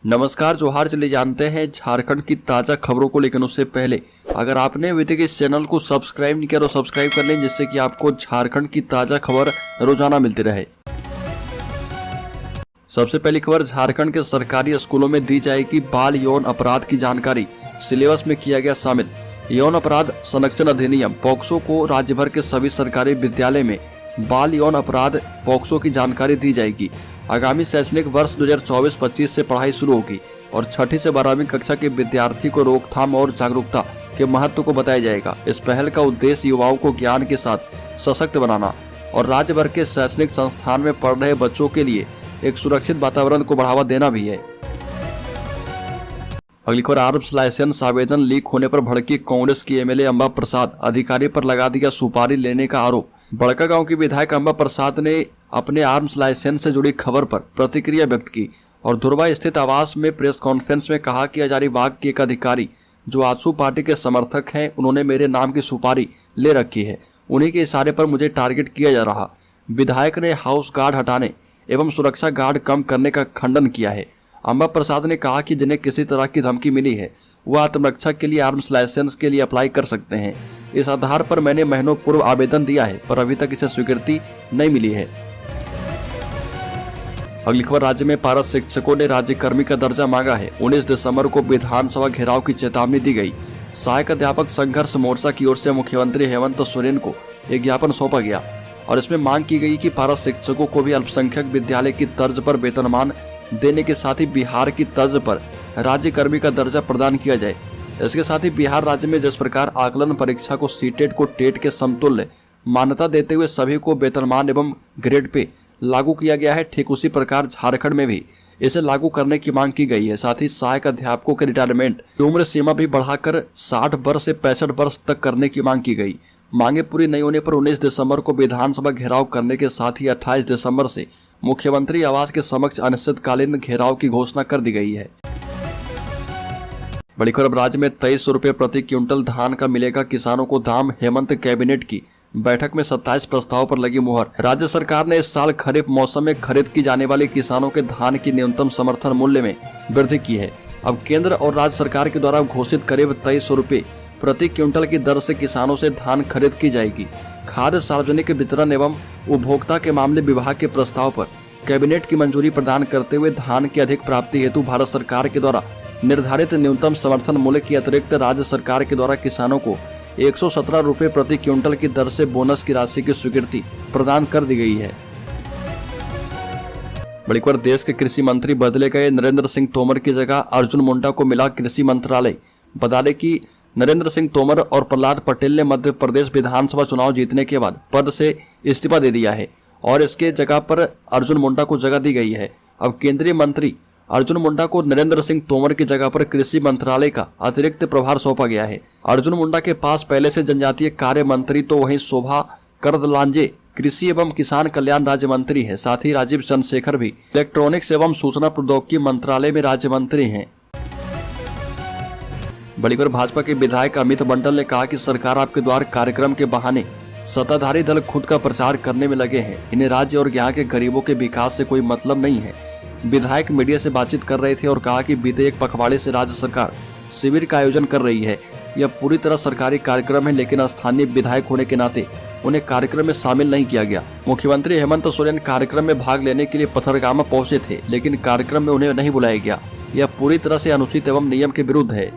नमस्कार जोहार। चलिए जानते हैं झारखंड की ताज़ा खबरों को, लेकिन उससे पहले अगर आपने अभी तक इस चैनल को सब्सक्राइब नहीं किया तो सब्सक्राइब कर लें, जिससे कि आपको झारखंड की ताज़ा खबर रोजाना मिलती रहे। सबसे पहली खबर, झारखंड के सरकारी स्कूलों में दी जाएगी बाल यौन अपराध की जानकारी, सिलेबस में किया गया शामिल। यौन अपराध संरक्षण अधिनियम पॉक्सो को राज्य भर के सभी सरकारी विद्यालय में बाल यौन अपराध पॉक्सो की जानकारी दी जाएगी। आगामी शैक्षणिक वर्ष 2024-25 से पढ़ाई शुरू होगी और 6ठी से 12वीं कक्षा के विद्यार्थी को रोकथाम और जागरूकता के महत्व को बताया जाएगा। इस पहल का उद्देश्य युवाओं को ज्ञान के साथ सशक्त बनाना और राज्य भर के शैक्षणिक संस्थान में पढ़ रहे बच्चों के लिए एक सुरक्षित वातावरण को बढ़ावा देना भी है। अगली खबर, आर्म्स लाइसेंस आवेदन लीक होने पर भड़की कांग्रेस की एमएलए अंबा प्रसाद, अधिकारी पर लगा दिया सुपारी लेने का आरोप। बड़कागांव की विधायक अंबा प्रसाद ने अपने आर्म्स लाइसेंस से जुड़ी खबर पर प्रतिक्रिया व्यक्त की और धुरवा स्थित आवास में प्रेस कॉन्फ्रेंस में कहा कि हजारीबाग के एक अधिकारी जो आजसू पार्टी के समर्थक हैं, उन्होंने मेरे नाम की सुपारी ले रखी है। उन्हीं के इशारे पर मुझे टारगेट किया जा रहा। विधायक ने हाउस गार्ड हटाने एवं सुरक्षा गार्ड कम करने का खंडन किया है। अंबा प्रसाद ने कहा कि जिन्हें किसी तरह की धमकी मिली है वह आत्मरक्षा के लिए आर्म्स लाइसेंस के लिए अप्लाई कर सकते हैं। इस आधार पर मैंने महीनों पूर्व आवेदन दिया है, पर अभी तक इसे स्वीकृति नहीं मिली है। अगली खबर, राज्य में पारा शिक्षकों ने राज्यकर्मी का दर्जा मांगा है। 19 दिसंबर को विधानसभा घेराव की चेतावनी दी गई। सहायक अध्यापक संघर्ष मोर्चा की ओर से मुख्यमंत्री हेमंत सोरेन को एक ज्ञापन सौंपा गया और इसमें मांग की गई कि पारा शिक्षकों को भी अल्पसंख्यक विद्यालय की तर्ज पर वेतनमान देने के साथ ही बिहार की तर्ज पर राज्यकर्मी का दर्जा प्रदान किया जाए। इसके साथ ही बिहार राज्य में जिस प्रकार आकलन परीक्षा को सीटेट को टेट के समतुल्य मान्यता देते हुए सभी को वेतनमान एवं ग्रेड पे लागू किया गया है, ठीक उसी प्रकार झारखंड में भी इसे लागू करने की मांग की गई है। साथ ही सहायक अध्यापकों के रिटायरमेंट की उम्र सीमा भी बढ़ाकर 60 वर्ष से 65 वर्ष तक करने की मांग की गई। मांगे पूरी नहीं होने पर 19 दिसंबर को विधानसभा घेराव करने के साथ ही 28 दिसंबर से मुख्यमंत्री आवास के समक्ष अनिश्चितकालीन घेराव की घोषणा कर दी गई है। बड़ी खबर, राज्य में 2300 रुपये प्रति क्विंटल धान का मिलेगा किसानों को दाम। हेमंत कैबिनेट की बैठक में 27 प्रस्ताव पर लगी मुहर। राज्य सरकार ने इस साल खरीफ मौसम में खरीद की जाने वाली किसानों के धान की न्यूनतम समर्थन मूल्य में वृद्धि की है। अब केंद्र और राज्य सरकार के द्वारा घोषित करीब 2300 रुपये प्रति क्विंटल की दर से किसानों से धान खरीद की जाएगी। खाद्य सार्वजनिक वितरण एवं उपभोक्ता के मामले विभाग के प्रस्ताव पर कैबिनेट की मंजूरी प्रदान करते हुए धान की अधिक प्राप्ति हेतु भारत सरकार के द्वारा निर्धारित न्यूनतम समर्थन मूल्य के अतिरिक्त राज्य सरकार के द्वारा किसानों को 117 रुपये प्रति क्विंटल की दर से बोनस की राशि की स्वीकृति प्रदान कर दी गई है। बड़ी खबर, देश के कृषि मंत्री बदले गए। नरेंद्र सिंह तोमर की जगह अर्जुन मुंडा को मिला कृषि मंत्रालय। बता दें कि नरेंद्र सिंह तोमर और प्रहलाद पटेल ने मध्य प्रदेश विधानसभा चुनाव जीतने के बाद पद से इस्तीफा दे दिया है और इसके जगह पर अर्जुन मुंडा को जगह दी गई है। अब केंद्रीय मंत्री अर्जुन मुंडा को नरेंद्र सिंह तोमर की जगह पर कृषि मंत्रालय का अतिरिक्त प्रभार सौंपा गया है। अर्जुन मुंडा के पास पहले से जनजातीय कार्य मंत्री तो वहीं शोभा करदलांजे कृषि एवं किसान कल्याण राज्य मंत्री है। साथ ही राजीव चंद्रशेखर भी इलेक्ट्रॉनिक्स एवं सूचना प्रौद्योगिकी मंत्रालय में राज्य मंत्री हैं। बड़ी खबर, भाजपा के विधायक अमित मंडल ने कहा कि सरकार आपके द्वार कार्यक्रम के बहाने सत्ताधारी दल खुद का प्रचार करने में लगे हैं। इन्हें राज्य और यहाँ के गरीबों के विकास से कोई मतलब नहीं है। विधायक मीडिया से बातचीत कर रहे थे और कहा कि बीते एक पखवाड़े से राज्य सरकार शिविर का आयोजन कर रही है। यह पूरी तरह सरकारी कार्यक्रम है, लेकिन स्थानीय विधायक होने के नाते उन्हें कार्यक्रम में शामिल नहीं किया गया। मुख्यमंत्री हेमंत सोरेन कार्यक्रम में भाग लेने के लिए पथरगामा पहुंचे थे, लेकिन कार्यक्रम में उन्हें नहीं बुलाया गया। यह पूरी तरह से अनुचित एवं नियम के विरुद्ध है।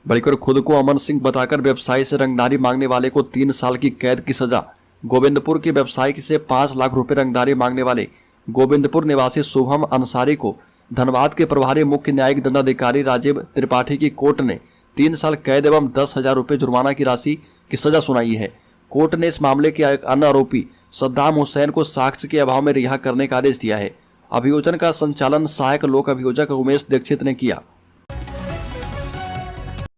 बड़ीकर, खुद को अमन सिंह बताकर व्यवसायी से रंगदारी मांगने वाले को 3 साल की कैद की सजा। गोविंदपुर के व्यवसायी से 5 लाख रुपए रंगदारी मांगने वाले गोविंदपुर निवासी शुभम अंसारी को धनबाद के प्रभारी मुख्य न्यायिक दंडाधिकारी राजीव त्रिपाठी की कोर्ट ने 3 साल कैद एवं 10,000 रुपये जुर्माना की राशि की सजा सुनाई है। कोर्ट ने इस मामले के एक अन्य आरोपी सद्दाम हुसैन को साक्ष्य के अभाव में रिहा करने का आदेश दिया है। अभियोजन का संचालन सहायक लोक अभियोजक उमेश दीक्षित ने किया।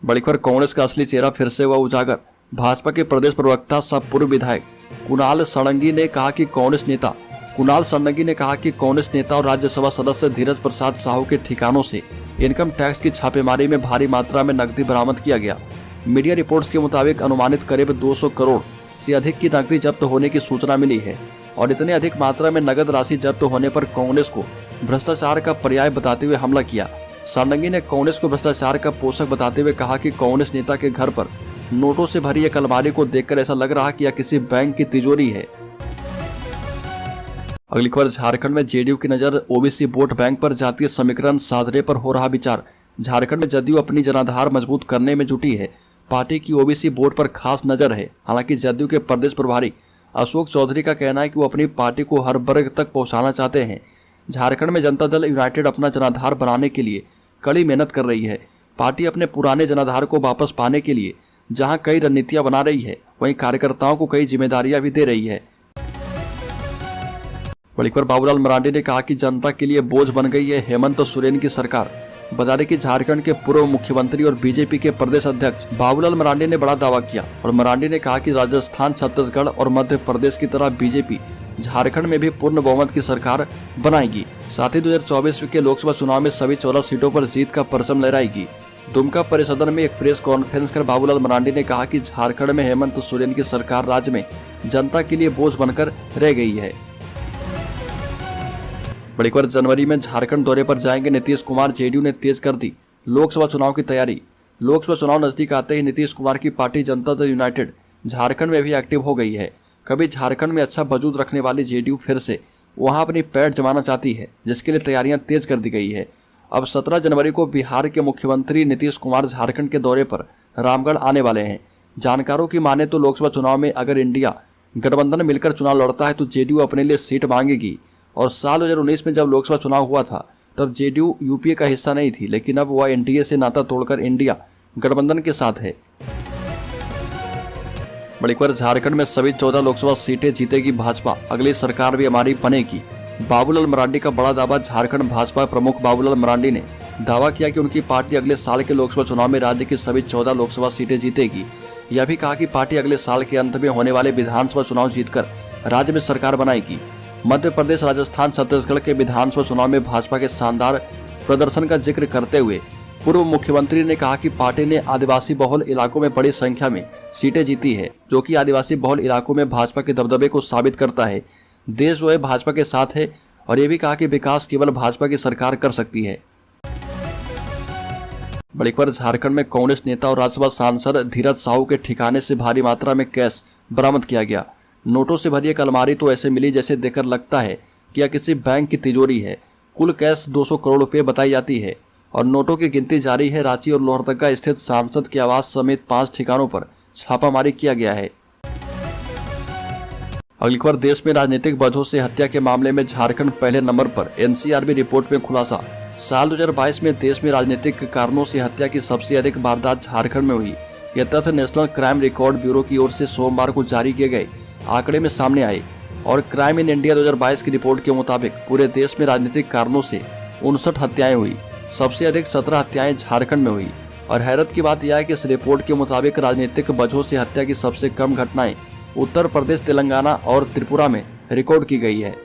बड़ी खबर, कांग्रेस का असली चेहरा फिर से हुआ उजागर। भाजपा के प्रदेश प्रवक्ता सह पूर्व विधायक कुणाल सड़ंगी ने कहा कि कांग्रेस नेता और राज्यसभा सदस्य धीरज प्रसाद साहू के ठिकानों से इनकम टैक्स की छापेमारी में भारी मात्रा में नकदी बरामद किया गया। मीडिया रिपोर्ट्स के मुताबिक अनुमानित करीब 200 करोड़ से अधिक की नकदी जब्त होने की सूचना मिली है। और इतने अधिक मात्रा में नगद राशि जब्त होने पर कांग्रेस को भ्रष्टाचार का पर्याय बताते हुए हमला किया। सारंगी ने कांग्रेस को भ्रष्टाचार का पोषक बताते हुए कहा कि कांग्रेस नेता के घर पर नोटों से भरी एक अलमारी को देखकर ऐसा लग रहा कि यह किसी बैंक की तिजोरी है। अगली खबर, झारखंड में जेडीयू की नजर ओबीसी वोट बैंक पर जातीय समीकरण साधने पर हो रहा विचार। झारखंड में जदयू अपनी जनाधार मजबूत करने में जुटी है। पार्टी की ओबीसी वोट पर खास नजर है। हालांकि जदयू के प्रदेश प्रभारी अशोक चौधरी का कहना है कि वो अपनी पार्टी को हर वर्ग तक पहुंचाना चाहते हैं। झारखंड में जनता दल यूनाइटेड अपना जनाधार बनाने के लिए कड़ी मेहनत कर रही है। पार्टी अपने पुराने जनाधार को वापस पाने के लिए जहां कई रणनीतियां बना रही है, वहीं कार्यकर्ताओं को कई जिम्मेदारियां भी दे रही है। बड़ी खबर, बाबूलाल मरांडी ने कहा कि जनता के लिए बोझ बन गई है हेमंत सोरेन की सरकार। बता दें कि झारखंड के पूर्व मुख्यमंत्री और बीजेपी के प्रदेश अध्यक्ष बाबूलाल मरांडी ने बड़ा दावा किया और मरांडी ने कहा कि राजस्थान, छत्तीसगढ़ और मध्य प्रदेश की तरह बीजेपी झारखंड में भी पूर्ण बहुमत की सरकार बनाएगी। साथ ही 2024 के लोकसभा चुनाव में सभी 14 सीटों पर जीत का परचम लहराएगी। दुमका परिसदन में एक प्रेस कॉन्फ्रेंस कर बाबूलाल मरांडी ने कहा कि झारखंड में हेमंत सोरेन की सरकार राज्य में जनता के लिए बोझ बनकर रह गई है। बड़ी खबर, जनवरी में झारखंड दौरे पर जाएंगे नीतीश कुमार। जेडीयू ने तेज कर दी लोकसभा चुनाव की तैयारी। लोकसभा चुनाव नजदीक आते ही नीतीश कुमार की पार्टी जनता दल यूनाइटेड झारखंड में भी एक्टिव हो गई है। कभी झारखंड में अच्छा वजूद रखने वाली जेडीयू फिर से वहां अपनी पैठ जमाना चाहती है, जिसके लिए तैयारियां तेज कर दी गई है। अब 17 जनवरी को बिहार के मुख्यमंत्री नीतीश कुमार झारखंड के दौरे पर रामगढ़ आने वाले हैं। जानकारों की माने तो लोकसभा चुनाव में अगर इंडिया गठबंधन मिलकर चुनाव लड़ता है तो जेडीयू अपने लिए सीट मांगेगी। और साल 2019 में जब लोकसभा चुनाव हुआ था तब जेडीयू यूपीए का हिस्सा नहीं थी, लेकिन अब वह एनडीए से नाता तोड़कर इंडिया गठबंधन के साथ है। बड़ी खबर, झारखंड में सभी 14 लोकसभा सीटें जीतेगी भाजपा, अगली सरकार भी हमारी बनेगी। बाबूलाल मरांडी का बड़ा दावा। झारखंड भाजपा प्रमुख बाबूलाल मरांडी ने दावा किया कि उनकी पार्टी अगले साल के लोकसभा चुनाव में राज्य की सभी 14 लोकसभा सीटें जीतेगी। यह भी कहा कि पार्टी अगले साल के अंत में होने वाले विधानसभा चुनाव जीतकर राज्य में सरकार बनाएगी। मध्य प्रदेश, राजस्थान, छत्तीसगढ़ के विधानसभा चुनाव में भाजपा के शानदार प्रदर्शन का जिक्र करते हुए पूर्व मुख्यमंत्री ने कहा कि पार्टी ने आदिवासी बहुल इलाकों में बड़ी संख्या में सीटें जीती है, जो कि आदिवासी बहुल इलाकों में भाजपा के दबदबे को साबित करता है। देश जो है भाजपा के साथ है और ये भी कहा कि विकास केवल भाजपा की सरकार कर सकती है। बड़ी खबर, झारखंड में कांग्रेस नेता और राज्यसभा सांसद धीरज साहू के ठिकाने से भारी मात्रा में कैश बरामद किया गया। नोटों से भरी एक अलमारी तो ऐसे मिली जैसे देखकर लगता है कि यह किसी बैंक की तिजोरी है। कुल कैश 200 करोड़ रुपए बताई जाती है और नोटों की गिनती जारी है। रांची और लोहरदगा स्थित सांसद के आवास समेत 5 ठिकानों पर छापामारी किया गया है। अगली खबर, देश में राजनीतिक वजहों से हत्या के मामले में झारखंड पहले नंबर पर। एनसीआरबी रिपोर्ट में खुलासा। साल 2022 में देश में राजनीतिक कारणों से हत्या की सबसे अधिक वारदात झारखंड में हुई। यह तथ्य नेशनल क्राइम रिकॉर्ड ब्यूरो की ओर से सोमवार को जारी किए गए आंकड़े में सामने आए और क्राइम इन इंडिया 2022 की रिपोर्ट के मुताबिक पूरे देश में राजनीतिक कारणों से 59 हत्याएं हुई। सबसे अधिक 17 हत्याएं झारखंड में हुई और हैरत की बात यह है कि इस रिपोर्ट के मुताबिक राजनीतिक वजहों से हत्या की सबसे कम घटनाएं उत्तर प्रदेश, तेलंगाना और त्रिपुरा में रिकॉर्ड की गई है।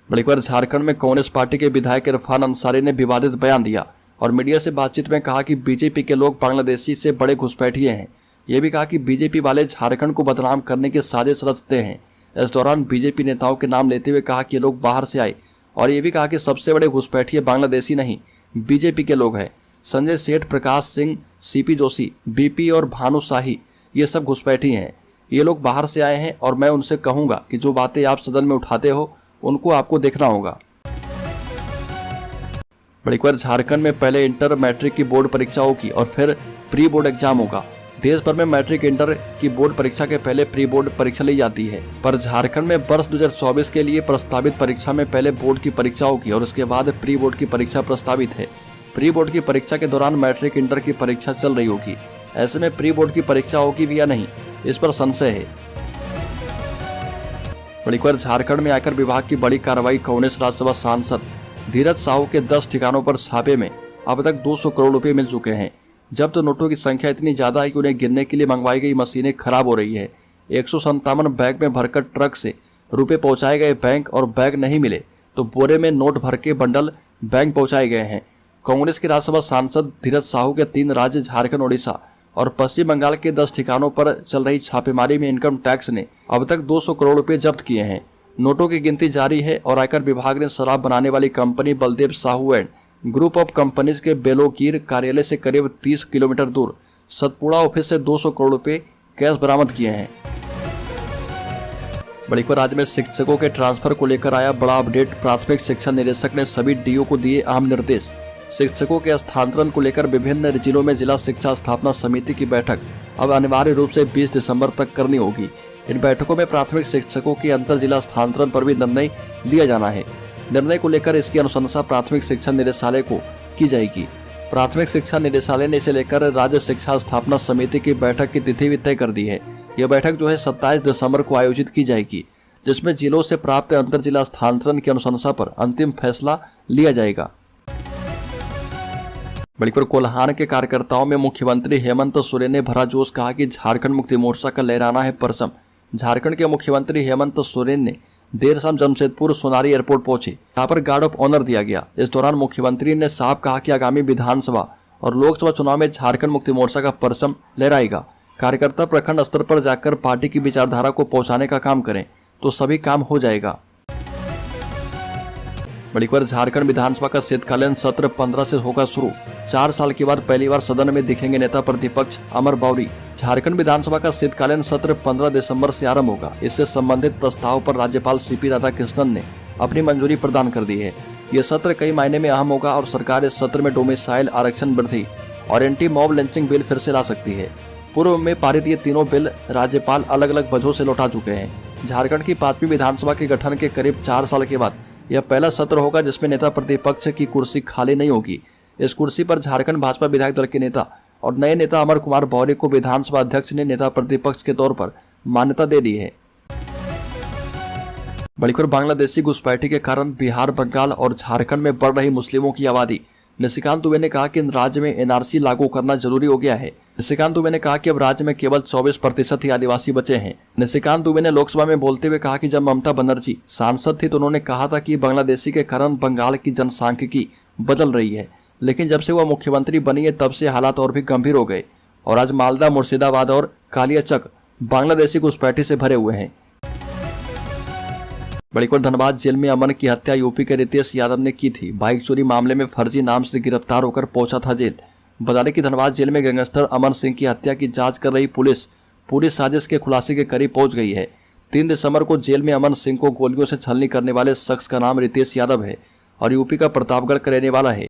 बड़ी खबर, झारखंड में कांग्रेस पार्टी के विधायक इरफान अंसारी ने विवादित बयान दिया और मीडिया से बातचीत में कहा कि बीजेपी के लोग बांग्लादेशी से बड़े घुसपैठिए हैं। यह भी कहा कि बीजेपी वाले झारखंड को बदनाम करने की साजिश रचते हैं। इस दौरान बीजेपी नेताओं के नाम लेते हुए कहा कि ये लोग बाहर से आए और ये भी कहा कि सबसे बड़े घुसपैठिए बांग्लादेशी नहीं, बीजेपी के लोग हैं। संजय सेठ, प्रकाश सिंह, सीपी जोशी, बीपी और भानु शाही ये सब घुसपैठी हैं। ये लोग बाहर से आए हैं और मैं उनसे कहूंगा कि जो बातें आप सदन में उठाते हो उनको आपको देखना होगा। बड़ी खबर, झारखंड में पहले इंटर मैट्रिक की बोर्ड परीक्षा होगी और फिर प्री बोर्ड एग्जाम होगा। देश भर में मैट्रिक, इंटर की बोर्ड परीक्षा के पहले प्री बोर्ड परीक्षा ली जाती है, पर झारखंड में वर्ष 2024 के लिए प्रस्तावित परीक्षा में पहले बोर्ड की परीक्षा होगी और उसके बाद प्री बोर्ड की परीक्षा प्रस्तावित है। प्री बोर्ड की परीक्षा के दौरान मैट्रिक, इंटर की परीक्षा चल रही होगी। ऐसे में प्री बोर्ड की परीक्षा होगी भी या नहीं, इस पर संशय है। बड़ी खबर, झारखंड में आयकर विभाग की बड़ी कार्रवाई। कांग्रेस राज्यसभा सांसद धीरज साहू के 10 ठिकानों पर छापे में अब तक 200 करोड़ रुपए मिल चुके हैं। जब्त नोटों की संख्या इतनी ज्यादा है कि उन्हें गिनने के लिए मंगवाई गई मशीनें खराब हो रही है। 157 बैग में भरकर ट्रक से रुपए पहुंचाए गए बैंक और बैग नहीं मिले तो बोरे में नोट भर के बंडल बैंक पहुंचाए गए हैं। कांग्रेस के राज्यसभा सांसद धीरज साहू के 3 राज्य झारखंड, ओडिशा और पश्चिम बंगाल के 10 ठिकानों पर चल रही छापेमारी में इनकम टैक्स ने अब तक 200 करोड़ रुपए जब्त किए हैं। नोटों की गिनती जारी है और आयकर विभाग ने शराब बनाने वाली company Baldev Sahu and group of companies के बेलोकीर कार्यालय से करीब 30 किलोमीटर दूर सतपुड़ा ऑफिस से 200 करोड़ रुपए कैश बरामद किए हैं। बड़ी खबर राज्य में शिक्षकों के ट्रांसफर को लेकर आया बड़ा अपडेट। प्राथमिक शिक्षा निदेशक ने सभी डीओ को दिए अहम निर्देश। शिक्षकों के स्थानांतरण को लेकर विभिन्न जिलों में जिला शिक्षा स्थापना समिति की बैठक अब अनिवार्य रूप से 20 दिसंबर तक करनी होगी। इन बैठकों में प्राथमिक शिक्षकों के अंतर जिला स्थानांतरण पर भी निर्णय लिया जाना है। निर्णय को लेकर इसकी अनुशंसा प्राथमिक शिक्षा निदेशालय को की जाएगी। प्राथमिक शिक्षा निदेशालय ने इसे लेकर राज्य शिक्षा स्थापना समिति की बैठक की तिथि भी तय कर दी है। यह बैठक जो है 27 दिसंबर को आयोजित की जाएगी, जिसमें जिलों से प्राप्त अंतर जिला स्थानांतरण की अनुशंसा पर अंतिम फैसला लिया जाएगा। बड़ी खबर कोल्हान के कार्यकर्ताओं में मुख्यमंत्री हेमंत सोरेन ने भरा जोश, कहा कि झारखंड मुक्ति मोर्चा का लहराना है परचम। झारखंड के मुख्यमंत्री हेमंत सोरेन ने देर शाम जमशेदपुर सोनारी एयरपोर्ट पहुंचे, जहां पर गार्ड ऑफ ऑनर दिया गया। इस दौरान मुख्यमंत्री ने साफ कहा कि आगामी विधानसभा और लोकसभा चुनाव में झारखंड मुक्ति मोर्चा का परचम लहराएगा। कार्यकर्ता प्रखंड स्तर पर जाकर पार्टी की विचारधारा को पहुंचाने का काम करें तो सभी काम हो जाएगा। बड़ी खबर झारखंड विधानसभा का शीतकालीन सत्र 15 से होगा शुरू। 4 साल के बाद पहली बार सदन में दिखेंगे नेता प्रतिपक्ष अमर बावरी। झारखंड विधानसभा का शीतकालीन सत्र 15 दिसंबर से आरंभ होगा। इससे संबंधित प्रस्ताव पर राज्यपाल सीपी राधाकृष्णन ने अपनी मंजूरी प्रदान कर दी है। यह सत्र कई मायने में अहम होगा और सरकार इस सत्र में डोमिसाइल आरक्षण वृद्धि और एंटी मॉब लिंचिंग बिल फिर से ला सकती है। पूर्व में पारित ये तीनों बिल राज्यपाल अलग अलग वजहों से लौटा चुके हैं। झारखंड की 5वीं विधानसभा के गठन के करीब 4 साल के बाद यह पहला सत्र होगा जिसमें नेता प्रतिपक्ष की कुर्सी खाली नहीं होगी। इस कुर्सी पर झारखंड भाजपा विधायक दल के नेता और नए नेता अमर कुमार बावरी को विधानसभा अध्यक्ष ने नेता प्रतिपक्ष के तौर पर मान्यता दे दी है। बड़ी खबर बांग्लादेशी घुसपैठी के कारण बिहार, बंगाल और झारखंड में बढ़ रही मुस्लिमों की आबादी। निशिकांत दुबे ने कहा कि राज्य में एनआरसी लागू करना जरूरी हो गया है। निशिकांत दुबे ने कहा कि अब राज्य में केवल 24% ही आदिवासी बचे हैं। निशिकांत दुबे ने लोकसभा में बोलते हुए कहा कि जब ममता बनर्जी सांसद थी तो उन्होंने कहा था कि बांग्लादेशी के कारण बंगाल की जनसांख्यिकी बदल रही है, लेकिन जब से वह मुख्यमंत्री बनी है तब से हालात और भी गंभीर हो गए और आज मालदा, मुर्शिदाबाद और कालियाचक बांग्लादेशी घुसपैठी से भरे हुए हैं। बड़ी खबर धनबाद जेल में अमन की हत्या यूपी के रितेश यादव ने की थी। बाइक चोरी मामले में फर्जी नाम से गिरफ्तार होकर पहुंचा था जेल। बता दें कि धनबाद जेल में गैंगस्टर अमन सिंह की हत्या की जांच कर रही पुलिस पूरी साजिश के खुलासे के करीब पहुंच गई है। 3 दिसंबर को जेल में अमन सिंह को गोलियों से छलनी करने वाले शख्स का नाम रितेश यादव है और यूपी का प्रतापगढ़ का रहने वाला है।